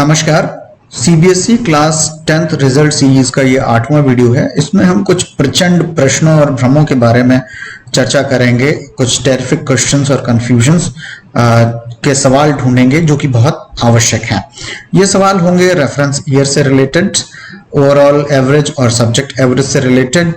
नमस्कार। CBSE class 10th result series का ये 8वां वीडियो है। इसमें हम कुछ प्रचंड प्रश्नों और भ्रमों के बारे में चर्चा करेंगे। कुछ टेरिफिक क्वेश्चंस और कंफ्यूजन्स के सवाल ढूंढेंगे जो कि बहुत आवश्यक हैं। ये सवाल होंगे रेफरेंस ईयर से रिलेटेड, ओवरऑल एवरेज और सब्जेक्ट एवरेज से रिलेटेड,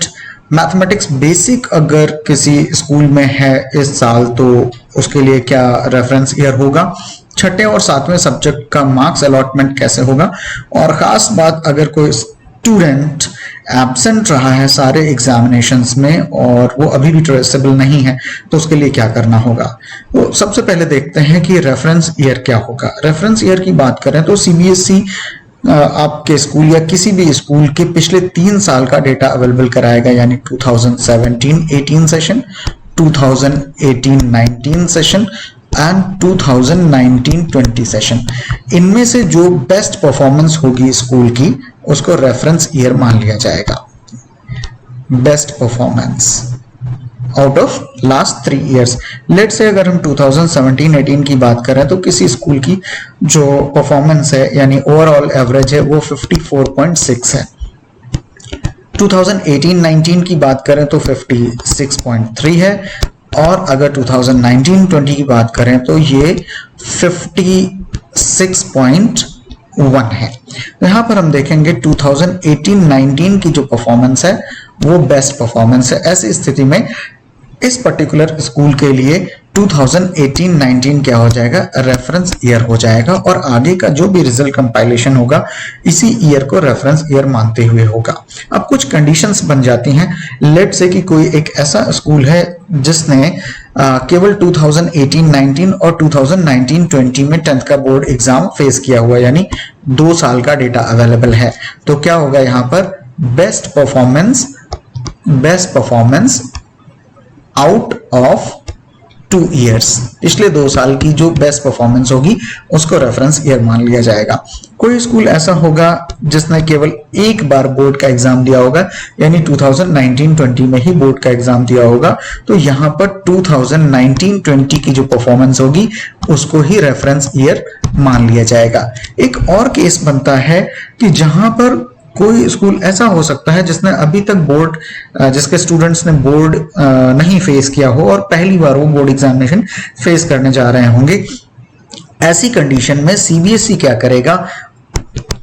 मैथमेटिक्स बेसिक अगर किसी स्कूल में है इस साल तो उसके लिए क्या रेफरेंस ईयर होगा, छठे और सातवें सब्जेक्ट का मार्क्स अलॉटमेंट कैसे होगा, और खास बात अगर कोई स्टूडेंट एब्सेंट रहा है सारे एग्जामिनेशंस में और वो अभी भी ट्रेसेबल नहीं है तो उसके लिए क्या करना होगा। तो सबसे पहले देखते हैं कि रेफरेंस ईयर क्या होगा। रेफरेंस ईयर की बात करें तो सीबीएसई आपके स्कूल या किसी भी स्कूल के पिछले 3 साल का डेटा अवेलेबल कराएगा, यानी 2017-18 सेशन, 2018-19 सेशन एंड 2019-20 सेशन। इनमें से जो बेस्ट परफॉर्मेंस होगी स्कूल की उसको रेफरेंस ईयर मान लिया जाएगा। Best performance out of last 3 years. Let's say अगर हम 2017-18 की बात करें तो किसी स्कूल की जो परफॉर्मेंस है यानी ओवरऑल एवरेज है वो 54.6 है। 2018-19 की बात करें तो 56.3 है, और अगर 2019-20 की बात करें तो ये 56.1 है। यहां पर हम देखेंगे 2018-19 की जो परफॉर्मेंस है वो बेस्ट परफॉर्मेंस है। ऐसी स्थिति में इस पर्टिकुलर स्कूल के लिए 2018-19 क्या हो जाएगा, रेफरेंस ईयर हो जाएगा, और आगे का जो भी रिजल्ट कंपाइलेशन होगा इसी ईयर को रेफरेंस ईयर मानते हुए होगा। अब कुछ कंडीशंस बन जाती हैं। लेट से कि कोई एक ऐसा स्कूल है जिसने केवल 2018-19 और 2019-20 में 10th का बोर्ड एग्जाम फेस किया हुआ, यानी 2 साल का डेटा अवेलेबल है, तो क्या होगा यहाँ पर best performance out of 2 years. पिछले 2 साल की जो बेस्ट परफॉर्मेंस होगी उसको रेफरेंस ईयर मान लिया जाएगा। कोई स्कूल ऐसा होगा जिसने केवल एक बार बोर्ड का एग्जाम दिया होगा, यानी 2019-20 में ही बोर्ड का एग्जाम दिया होगा, तो यहाँ पर 2019-20 की जो परफॉर्मेंस होगी उसको ही रेफरेंस ईयर मान लिया जाएगा। एक और केस बनता है कि जहां पर कोई स्कूल ऐसा हो सकता है जिसने अभी तक बोर्ड जिसके स्टूडेंट्स ने बोर्ड नहीं फेस किया हो और पहली बार वो बोर्ड एग्जामिनेशन फेस करने जा रहे होंगे। ऐसी कंडीशन में सीबीएसई क्या करेगा,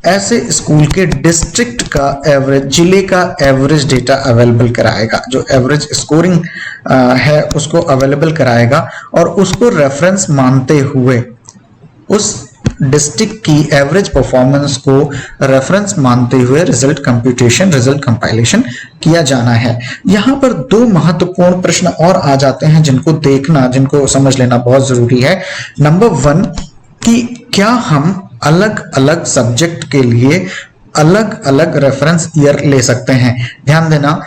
ऐसे स्कूल के डिस्ट्रिक्ट का एवरेज, जिले का एवरेज डेटा अवेलेबल कराएगा, जो एवरेज स्कोरिंग है उसको अवेलेबल कराएगा, और उसको रेफरेंस मानते हुए उस डिस्ट्रिक्ट की एवरेज परफॉर्मेंस को रेफरेंस मानते हुए रिजल्ट कंप्यूटेशन, रिजल्ट कंपाइलेशन किया जाना है। यहां पर 2 महत्वपूर्ण प्रश्न और आ जाते हैं जिनको समझ लेना बहुत जरूरी है। नंबर 1 कि क्या हम अलग अलग सब्जेक्ट के लिए अलग अलग रेफरेंस ईयर ले सकते हैं। ध्यान देना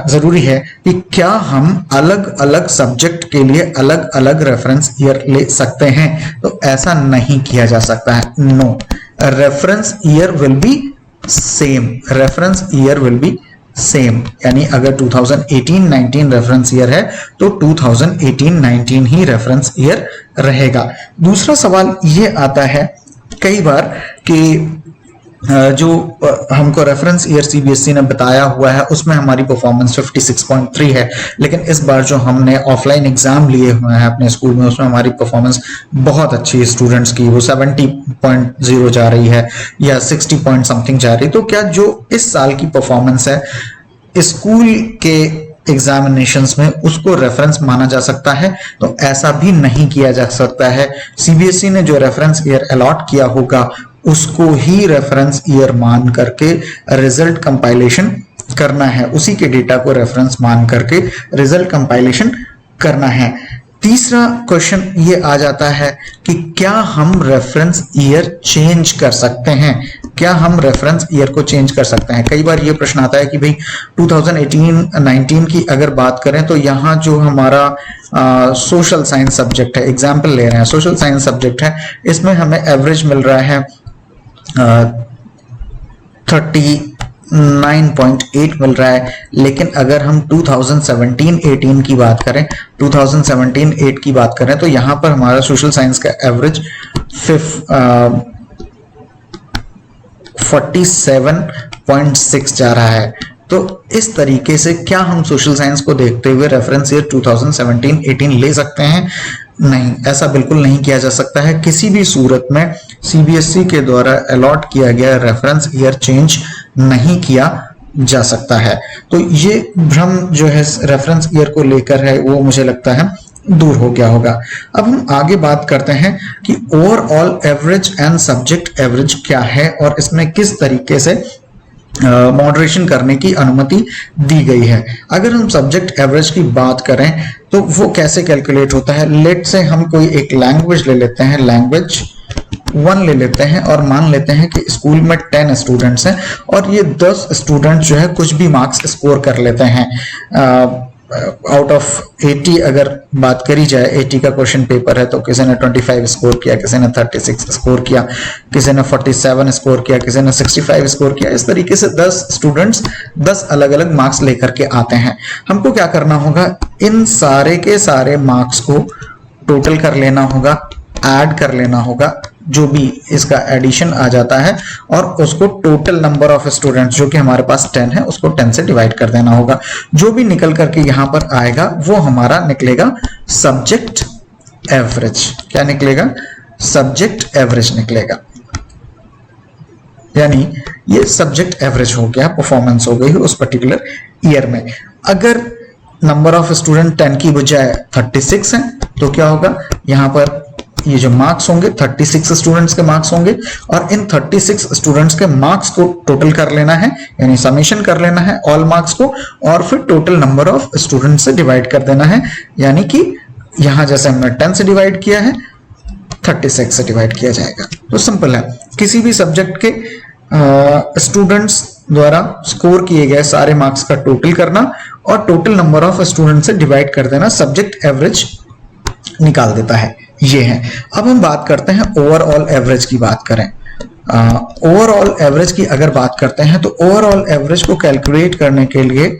जरूरी है कि क्या हम अलग अलग सब्जेक्ट के लिए अलग अलग रेफरेंस ईयर ले सकते हैं, तो ऐसा नहीं किया जा सकता है। No, reference year will be same. Reference year will be same, यानी अगर 2018-19 रेफरेंस ईयर है तो 2018-19 ही रेफरेंस ईयर रहेगा। दूसरा सवाल ये आता है कई बार कि जो हमको रेफरेंस ईयर सीबीएसई ने बताया हुआ है उसमें हमारी परफॉर्मेंस 56.3 है, लेकिन इस बार जो हमने ऑफलाइन एग्जाम लिए हुए हैं अपने स्कूल में उसमें हमारी परफॉर्मेंस बहुत अच्छी है स्टूडेंट्स की, वो 70.0 जा रही है या 60 पॉइंट समथिंग जा रही है। तो क्या जो इस साल की परफॉर्मेंस है स्कूल के एग्जामिनेशंस में उसको रेफरेंस माना जा सकता है? तो ऐसा भी नहीं किया जा सकता है। सीबीएसई ने जो रेफरेंस ईयर अलॉट किया होगा उसको ही रेफरेंस ईयर मान करके रिजल्ट कंपाइलेशन करना है, उसी के डेटा को रेफरेंस मान करके रिजल्ट कंपाइलेशन करना है। तीसरा क्वेश्चन ये आ जाता है कि क्या हम रेफरेंस ईयर चेंज कर सकते हैं? क्या हम रेफरेंस ईयर को चेंज कर सकते हैं? कई बार ये प्रश्न आता है कि भाई 2018-19 की अगर बात करें तो यहाँ जो हमारा सोशल साइंस सब्जेक्ट है, एग्जाम्पल ले रहे हैं, सोशल साइंस सब्जेक्ट है, इसमें हमें एवरेज मिल रहा है 39.8 मिल रहा है, लेकिन अगर हम 2017-18 की बात करें, 2017-8 की बात करें तो यहाँ पर हमारा सोशल साइंस का एवरेज 47.6 जा रहा है। तो इस तरीके से क्या हम सोशल साइंस को देखते हुए रेफरेंस ईयर 2017-18 ले सकते हैं? नहीं, ऐसा बिल्कुल नहीं किया जा सकता है। किसी भी सूरत में सीबीएसई के द्वारा अलॉट किया गया रेफरेंस ईयर चेंज नहीं किया जा सकता है। तो ये भ्रम जो है रेफरेंस ईयर को लेकर है वो मुझे लगता है दूर हो गया होगा। अब हम आगे बात करते हैं कि overall average and subject average क्या है और इसमें किस तरीके से मॉडरेशन करने की अनुमति दी गई है। अगर हम सब्जेक्ट एवरेज की बात करें तो वो कैसे कैलकुलेट होता है? लेट से हम कोई एक लैंग्वेज ले लेते हैं, लैंग्वेज 1 ले लेते हैं और मान लेते हैं कि स्कूल में 10 स्टूडेंट्स हैं और ये 10 स्टूडेंट्स जो है कुछ भी मार्क्स स्कोर कर लेते हैं। आउट ऑफ 80 अगर बात करी जाए, 80 का क्वेश्चन पेपर है तो किसी ने 25 स्कोर किया, किसी ने 36 स्कोर किया, किसी ने 47 स्कोर किया, किसी ने 65 स्कोर किया। इस तरीके से 10 स्टूडेंट्स 10 अलग अलग मार्क्स लेकर के आते हैं। हमको क्या करना होगा? इन सारे के सारे मार्क्स को टोटल कर लेना होगा, ऐड कर लेना होगा, जो भी इसका एडिशन आ जाता है और उसको टोटल नंबर ऑफ स्टूडेंट्स जो कि हमारे पास 10 है उसको 10 से डिवाइड कर देना होगा। जो भी निकल करके यहां पर आएगा वो हमारा निकलेगा सब्जेक्ट एवरेज। क्या निकलेगा? सब्जेक्ट एवरेज निकलेगा। यानी ये सब्जेक्ट एवरेज हो गया, परफॉर्मेंस हो गई उस पर्टिकुलर ईयर में। अगर नंबर ऑफ स्टूडेंट 10 की बजाय 36 है तो क्या होगा? यहां पर ये जो मार्क्स होंगे 36 स्टूडेंट्स के मार्क्स होंगे और इन 36 स्टूडेंट्स के मार्क्स को टोटल कर लेना है, यानी समेशन कर लेना है ऑल मार्क्स को और फिर टोटल नंबर ऑफ स्टूडेंट्स से डिवाइड कर देना है। यानी कि यहां जैसे हमने 10 से डिवाइड किया है 36 से डिवाइड किया जाएगा। तो सिंपल है, किसी भी सब्जेक्ट के स्टूडेंट्स द्वारा स्कोर किए गए सारे मार्क्स का टोटल करना और टोटल नंबर ऑफ स्टूडेंट्स से डिवाइड कर देना, सब्जेक्ट एवरेज निकाल देता है। ये है। अब हम बात करते हैं ओवरऑल एवरेज की बात करें। ओवरऑल एवरेज की अगर बात करते हैं तो ओवरऑल एवरेज को कैलकुलेट करने के लिए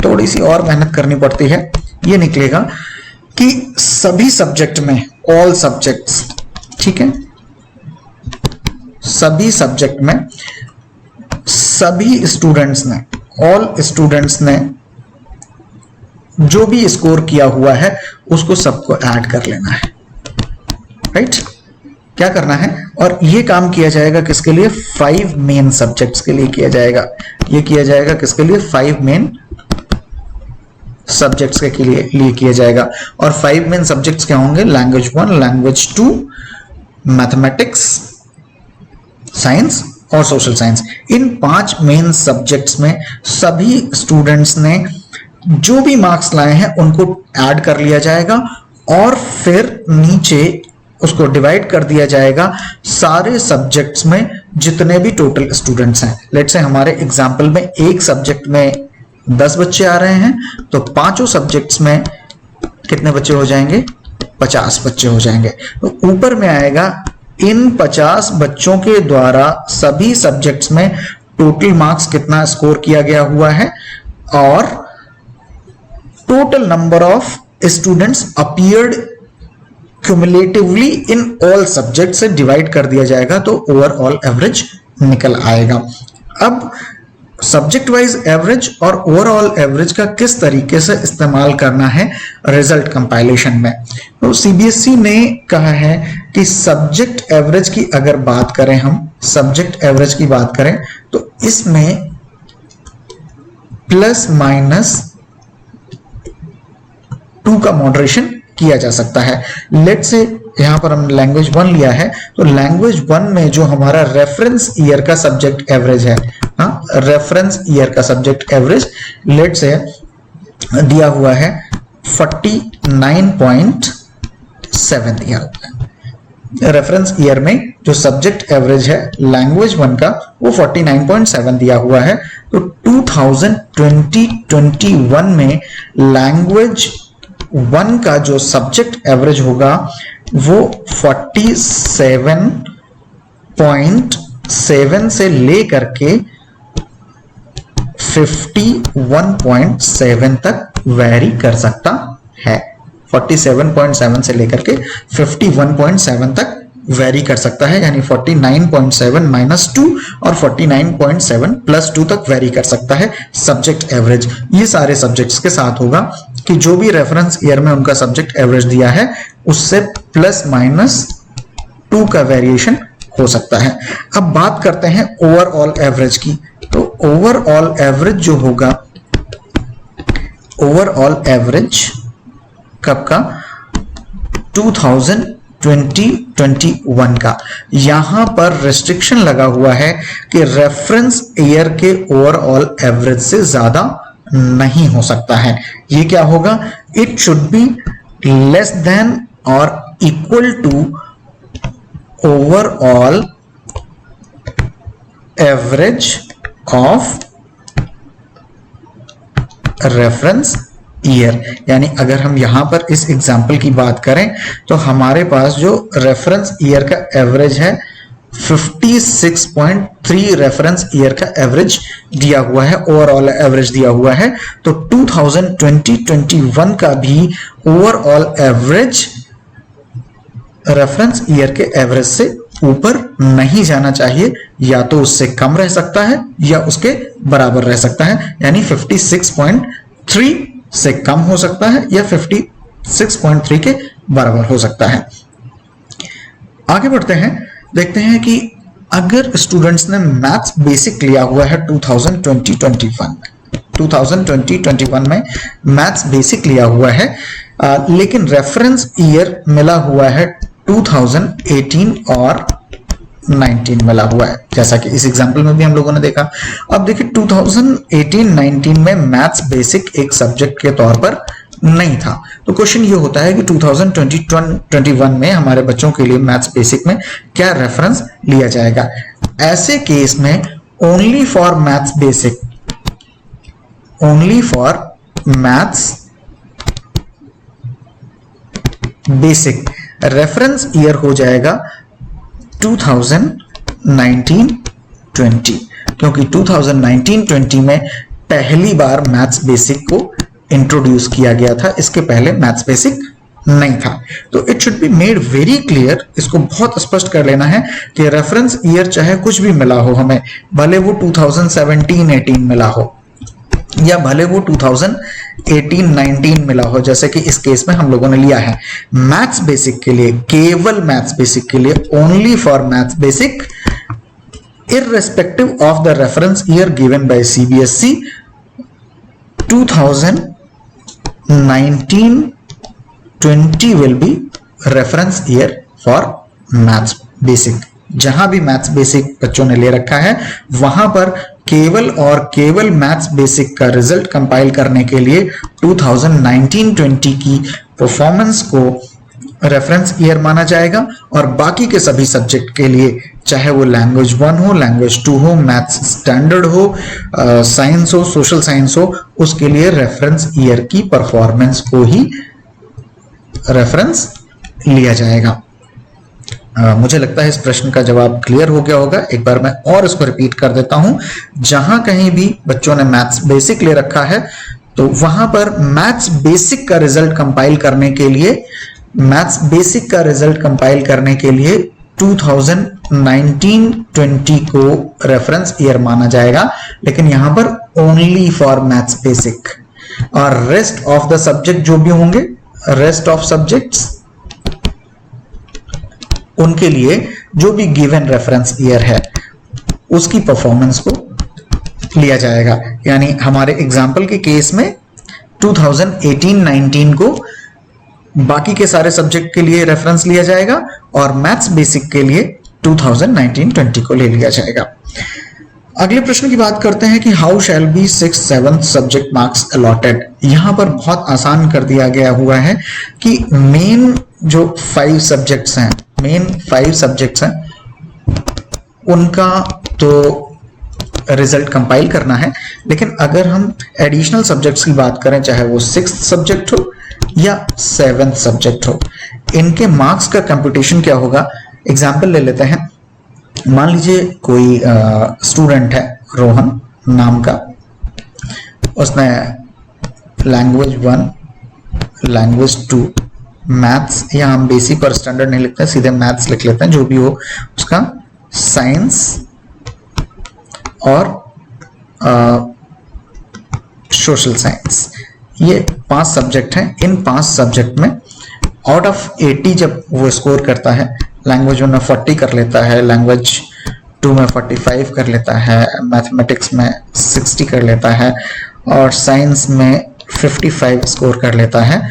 थोड़ी सी और मेहनत करनी पड़ती है। ये निकलेगा कि सभी सब्जेक्ट में, ऑल सब्जेक्ट्स, ठीक है, सभी सब्जेक्ट में सभी स्टूडेंट्स ने, ऑल स्टूडेंट्स ने जो भी स्कोर किया हुआ है उसको सबको ऐड कर लेना है, राइट? क्या करना है? और ये काम किया जाएगा किसके लिए? 5 मेन सब्जेक्ट्स के लिए किया जाएगा। ये किया जाएगा किसके लिए? 5 मेन सब्जेक्ट्स के लिए किया जाएगा। और 5 मेन सब्जेक्ट्स क्या होंगे? लैंग्वेज 1, लैंग्वेज 2, मैथमेटिक्स, साइंस और सोशल साइंस। इन 5 मेन सब्जेक्ट्स में सभी स्टूडेंट्स ने जो भी मार्क्स लाए हैं उनको ऐड कर लिया जाएगा और फिर नीचे उसको डिवाइड कर दिया जाएगा सारे सब्जेक्ट्स में जितने भी टोटल स्टूडेंट्स हैं। लेट्स से हमारे एग्जांपल में एक सब्जेक्ट में 10 बच्चे आ रहे हैं तो पांचों सब्जेक्ट्स में कितने बच्चे हो जाएंगे? 50 बच्चे हो जाएंगे। तो ऊपर में आएगा इन 50 बच्चों के द्वारा सभी सब्जेक्ट्स में टोटल मार्क्स कितना स्कोर किया गया हुआ है और total number of students appeared cumulatively in all subject से डिवाइड कर दिया जाएगा तो ओवरऑल एवरेज निकल आएगा। अब सब्जेक्ट वाइज एवरेज और ओवरऑल एवरेज का किस तरीके से इस्तेमाल करना है रिजल्ट कंपाइलेशन में, तो सीबीएसई ने कहा है कि सब्जेक्ट एवरेज की अगर बात करें, हम सब्जेक्ट एवरेज की बात करें तो इसमें ±2 का मॉडरेशन किया जा सकता है। लेट से यहां पर हम लैंग्वेज 1 लिया है तो लैंग्वेज 1 में जो हमारा रेफरेंस ईयर का सब्जेक्ट एवरेज है, रेफरेंस ईयर का सब्जेक्ट एवरेज लेट से दिया हुआ है 49.7 दिया हुआ है। रेफरेंस ईयर में जो सब्जेक्ट एवरेज है लैंग्वेज 1 का वो 49.7 दिया हुआ है। तो 2020-21 में लैंग्वेज 1 का जो सब्जेक्ट एवरेज होगा वो 47.7 से लेकर के 51.7 तक वेरी कर सकता है। 47.7 से लेकर के 51.7 तक वेरी कर सकता है, यानी 49.7 माइनस 2 और 49.7 प्लस 2 तक वेरी कर सकता है सब्जेक्ट एवरेज। ये सारे सब्जेक्ट्स के साथ होगा कि जो भी रेफरेंस ईयर में उनका सब्जेक्ट एवरेज दिया है उससे प्लस माइनस 2 का वेरिएशन हो सकता है। अब बात करते हैं ओवरऑल एवरेज की। तो ओवरऑल एवरेज जो होगा, ओवरऑल एवरेज कब का, 2020-21 का। यहां पर रेस्ट्रिक्शन लगा हुआ है कि रेफरेंस ईयर के ओवरऑल एवरेज से ज्यादा नहीं हो सकता है। ये क्या होगा, it should be less than और equal to overall average of reference year. यानी अगर हम यहां पर इस एग्जांपल की बात करें तो हमारे पास जो रेफरेंस ईयर का एवरेज है 56.3 रेफरेंस ईयर का एवरेज दिया हुआ है, ओवरऑल एवरेज दिया हुआ है। तो 2020-21 का भी ओवरऑल एवरेज रेफरेंस ईयर के एवरेज से ऊपर नहीं जाना चाहिए, या तो उससे कम रह सकता है या उसके बराबर रह सकता है। यानी 56.3 से कम हो सकता है या 56.3 के बराबर हो सकता है। आगे बढ़ते हैं, देखते हैं कि अगर स्टूडेंट्स ने मैथ्स बेसिक लिया हुआ है 2020-21 में मैथ्स बेसिक लिया हुआ है, लेकिन रेफरेंस ईयर मिला हुआ है 2018 और 19 मिला हुआ है, जैसा कि इस एग्जांपल में भी हम लोगों ने देखा। अब देखिए 2018-19 में मैथ्स बेसिक एक सब्जेक्ट के तौर पर नहीं था। तो क्वेश्चन ये होता है कि 2020-21 में हमारे बच्चों के लिए मैथ्स बेसिक में क्या रेफरेंस लिया जाएगा। ऐसे केस में only for maths basic, only for maths basic reference year हो जाएगा 2019-20, क्योंकि 2019-20 में पहली बार मैथ्स बेसिक को इंट्रोड्यूस किया गया था, इसके पहले मैथ्स बेसिक नहीं था। तो it should be made very clear, इसको बहुत स्पष्ट कर लेना है कि रेफरेंस ईयर चाहे कुछ भी मिला हो हमें, भले वो 2017-18 मिला हो या भले वो 2018-19 मिला हो, जैसे कि इस केस में हम लोगों ने लिया है मैथ्स बेसिक के लिए, केवल मैथ्स बेसिक के लिए, only for maths basic, irrespective of the reference year given by CBSE, 2019-20 will be reference year for maths basic। जहां भी मैथ्स बेसिक बच्चों ने ले रखा है वहां पर केवल और केवल मैथ्स बेसिक का रिजल्ट कंपाइल करने के लिए 2019-20 की परफॉर्मेंस को रेफरेंस ईयर माना जाएगा, और बाकी के सभी सब्जेक्ट के लिए, चाहे वो लैंग्वेज 1 हो, लैंग्वेज 2 हो, मैथ्स स्टैंडर्ड हो, साइंस हो, सोशल साइंस हो, उसके लिए रेफरेंस ईयर की परफॉर्मेंस को ही रेफरेंस लिया जाएगा। मुझे लगता है इस प्रश्न का जवाब क्लियर हो गया होगा। एक बार मैं और इसको रिपीट कर देता हूं। जहां कहीं भी बच्चों ने मैथ्स बेसिक ले रखा है तो वहां पर मैथ्स बेसिक का रिजल्ट कंपाइल करने के लिए, मैथ्स बेसिक का रिजल्ट कंपाइल करने के लिए 2019-20 को रेफरेंस ईयर माना जाएगा, लेकिन यहां पर ओनली फॉर मैथ्स बेसिक, और रेस्ट ऑफ द सब्जेक्ट जो भी होंगे, रेस्ट ऑफ सब्जेक्ट्स, उनके लिए जो भी गिवन रेफरेंस ईयर है उसकी परफॉर्मेंस को लिया जाएगा। यानी हमारे एग्जाम्पल के केस में 2018-19 को बाकी के सारे सब्जेक्ट के लिए रेफरेंस लिया जाएगा और मैथ्स बेसिक के लिए 2019-20 को ले लिया जाएगा। अगले प्रश्न की बात करते हैं कि how shall be 6th-7th subject marks allotted. यहां पर बहुत आसान कर दिया गया हुआ है कि मेन जो 5 सब्जेक्ट्स हैं, मेन 5 सब्जेक्ट्स हैं, उनका तो रिजल्ट कंपाइल करना है, लेकिन अगर हम एडिशनल सब्जेक्ट्स की बात करें, चाहे वो 6th सब्जेक्ट हो या 7th सब्जेक्ट हो, इनके मार्क्स का कंप्यूटेशन क्या होगा। एग्जाम्पल ले लेते हैं। मान लीजिए कोई स्टूडेंट है रोहन नाम का, उसने लैंग्वेज 1, लैंग्वेज 2 मैथ्स, या हम बेसिक और स्टैंडर्ड नहीं लिखते हैं, सीधे मैथ्स लिख लेते हैं, जो भी हो उसका, साइंस और सोशल साइंस, ये 5 सब्जेक्ट हैं। इन 5 सब्जेक्ट में आउट ऑफ 80 जब वो स्कोर करता है, लैंग्वेज में 40 कर लेता है, लैंग्वेज 2 में 45 कर लेता है, मैथमेटिक्स में 60 कर लेता है, और साइंस में 55 स्कोर कर लेता है,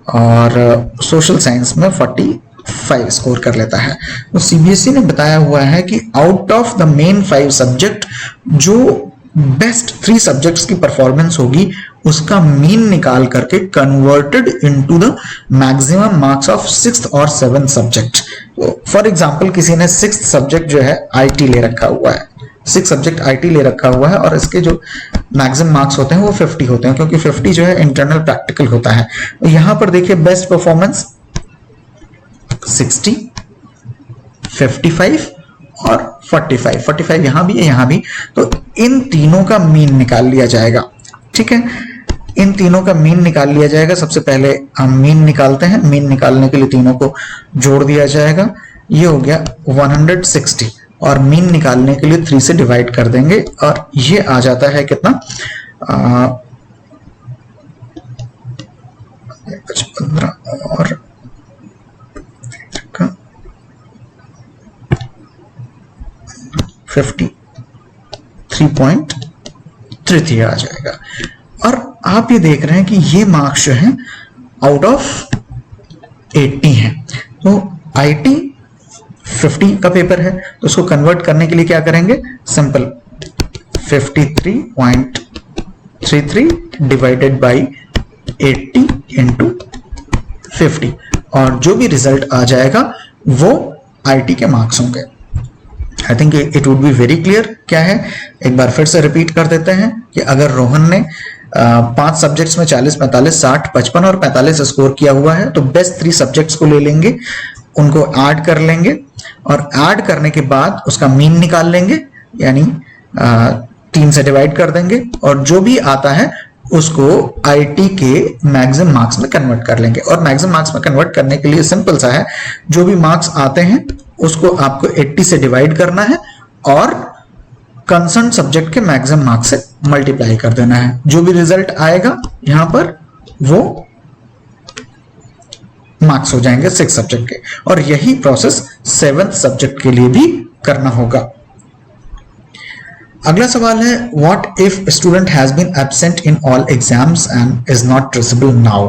और सोशल साइंस में 45 स्कोर कर लेता है। तो सीबीएसई ने बताया हुआ है कि out of the main 5 subject जो बेस्ट 3 सब्जेक्ट्स की परफॉर्मेंस होगी उसका मीन निकाल करके converted into the maximum marks of 6th और 7th सब्जेक्ट। फॉर एग्जांपल किसी ने 6th सब्जेक्ट जो है आईटी ले रखा हुआ है, 6 सब्जेक्ट आईटी ले रखा हुआ है, और इसके जो मैक्सिमम मार्क्स होते हैं वो 50 होते हैं, क्योंकि 50 जो है इंटरनल प्रैक्टिकल होता है। तो यहां पर देखिए बेस्ट परफॉर्मेंस 60, 55 और 45 यहां भी है, यहां भी। तो इन तीनों का मीन निकाल लिया जाएगा, ठीक है, इन तीनों का मीन निकाल लिया जाएगा। सबसे पहले हम मीन निकालते हैं। मीन निकालने के लिए तीनों को जोड़ दिया जाएगा, ये हो गया 160, और मीन निकालने के लिए 3 से डिवाइड कर देंगे, और ये आ जाता है कितना, 15 और 53.33 आ जाएगा। और आप ये देख रहे हैं कि ये मार्क्स जो है आउट ऑफ 80 है। तो आईटी 50 का पेपर है, तो उसको कन्वर्ट करने के लिए क्या करेंगे, सिंपल 53.33 डिवाइडेड बाई 80 इंटू 50, और जो भी रिजल्ट आ जाएगा वो आईटी के मार्क्स होंगे। I think it would be very clear. क्या है, एक बार फिर से रिपीट कर देते हैं कि अगर रोहन ने 5 सब्जेक्ट्स में 40, 45, 60, 55 और 45 स्कोर किया हुआ है, तो बेस्ट 3 सब्जेक्ट्स को ले लेंगे, उनको ऐड कर लेंगे, और ऐड करने के बाद उसका मीन निकाल लेंगे, यानी 3 से डिवाइड कर देंगे, और जो भी आता है उसको आईटी के मैक्सिमम मार्क्स में कन्वर्ट कर लेंगे। और मैक्सिमम मार्क्स में कन्वर्ट करने के लिए सिंपल सा है, जो भी मार्क्स आते हैं उसको आपको 80 से डिवाइड करना है और कंसर्न सब्जेक्ट के मैक्सिमम मार्क्स से मल्टीप्लाई कर देना है। जो भी रिजल्ट आएगा यहां पर वो मार्क्स हो जाएंगे 6 सब्जेक्ट के, और यही प्रोसेस 7th सब्जेक्ट के लिए भी करना होगा। अगला सवाल है, what if student has been absent in all exams and is not traceable now.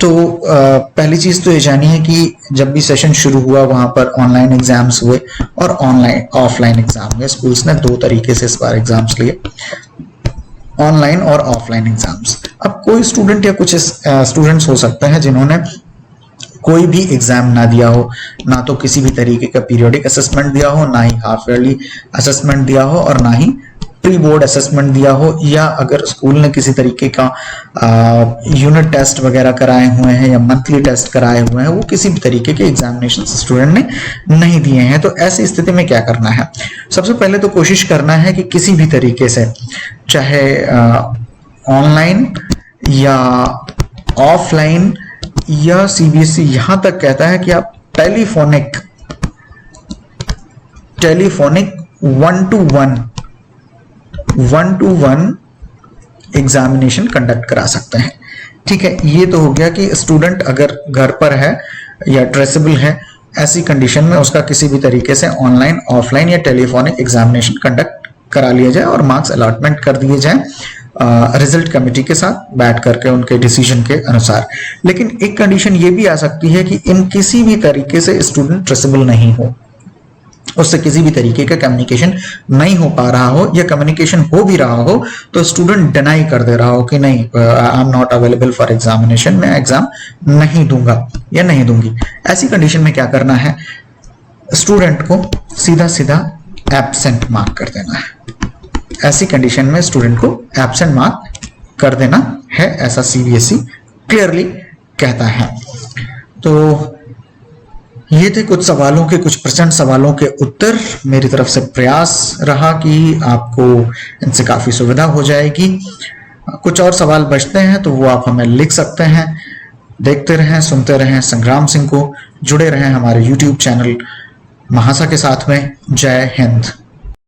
तो पहली चीज तो ये जानिए कि जब भी सेशन शुरू हुआ वहां पर ऑनलाइन एग्जाम्स हुए और ऑनलाइन ऑफलाइन एग्जाम हुए। स्कूल्स ने 2 तरीके से इस बार एग्जाम्स लिए, ऑनलाइन और ऑफलाइन एग्जाम्स। अब कोई स्टूडेंट या कुछ स्टूडेंट्स हो सकते हैं जिन्होंने कोई भी एग्जाम ना दिया हो, ना तो किसी भी तरीके का पीरियोडिक असेसमेंट दिया हो, ना ही हाफ ईयरली असेसमेंट दिया हो, और ना ही प्री बोर्ड असेसमेंट दिया हो, या अगर स्कूल ने किसी तरीके का यूनिट टेस्ट वगैरह कराए हुए हैं या मंथली टेस्ट कराए हुए हैं, वो किसी भी तरीके के एग्जामिनेशन स्टूडेंट ने नहीं दिए हैं। तो ऐसी स्थिति में क्या करना है, सबसे पहले तो कोशिश करना है कि किसी भी तरीके से, चाहे ऑनलाइन या ऑफलाइन, या सीबीएसई यहां तक कहता है कि आप टेलीफोनिक 1-to-1 एग्जामिनेशन कंडक्ट करा सकते हैं। ठीक है, ये तो हो गया कि स्टूडेंट अगर घर पर है या ट्रेसेबल है, ऐसी कंडीशन में उसका किसी भी तरीके से ऑनलाइन, ऑफलाइन या टेलीफोनिक एग्जामिनेशन कंडक्ट करा लिया जाए और मार्क्स अलॉटमेंट कर दिए जाए रिजल्ट कमेटी के साथ बैठ करके उनके डिसीजन के अनुसार। लेकिन एक कंडीशन ये भी आ सकती है कि इन किसी भी तरीके से स्टूडेंट ट्रेसेबल नहीं हो, उससे किसी भी तरीके का कम्युनिकेशन नहीं हो पा रहा हो, या कम्युनिकेशन हो भी रहा हो तो स्टूडेंट डिनाई कर दे रहा हो कि नहीं, I am not available for examination, मैं एग्जाम नहीं दूंगा या नहीं दूंगी। ऐसी कंडीशन में क्या करना है, स्टूडेंट को सीधा सीधा एब्सेंट मार्क कर देना है। ऐसी कंडीशन में स्टूडेंट को एब्सेंट मार्क कर देना है, ऐसा सीबीएसई क्लियरली कहता है। तो ये थे कुछ सवालों के, कुछ % सवालों के उत्तर। मेरी तरफ से प्रयास रहा कि आपको इनसे काफी सुविधा हो जाएगी। कुछ और सवाल बचते हैं तो वो आप हमें लिख सकते हैं। देखते रहें, सुनते रहें संग्राम सिंह को, जुड़े रहें हमारे YouTube चैनल महासा के साथ में। जय हिंद।